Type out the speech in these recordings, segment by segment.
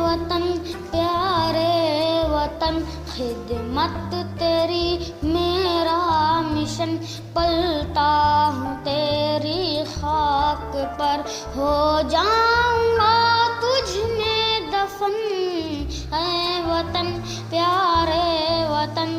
वतन प्यारे वतन, खिदमत तेरी मेरा मिशन। पलता हूँ तेरी खाक पर, हो जाऊँगा तुझ में दफन। ऐ वतन प्यारे वतन,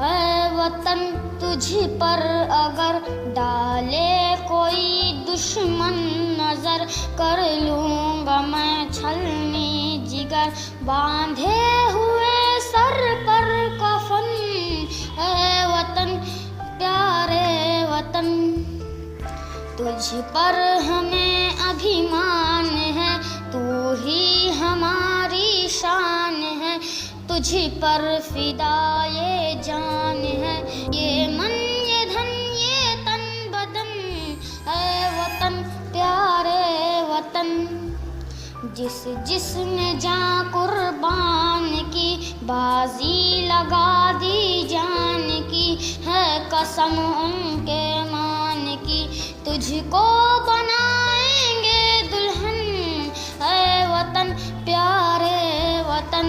ऐ वतन तुझ पर अगर डाले कोई दुश्मन नजर, कर लूँगा मैं छलनी जिगर, बांधे हुए सर पर कफन। ऐ वतन प्यारे वतन, तुझ पर हमें अभिमान है, तू ही हमारी शान है। तुझ पर फिदा ये जान है, ये मन ये धन ये तन बदन। ऐ वतन प्यारे वतन, जिसने जान कुर्बान की, बाजी लगा दी जान की, है कसम उनके मान की, तुझको बनाएंगे दुल्हन। ऐ वतन प्यारे वतन,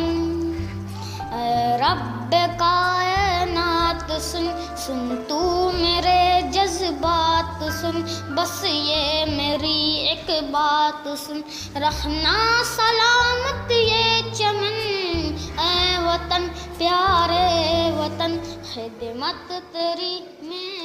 ऐ रब्बे कायनात सुन, सुन तू मेरे जज्बात सुन, बस ये मेरी एक बात सुन, रखना सलामत ये चमन। ऐ वतन प्यारे वतन, खिदमत तेरी में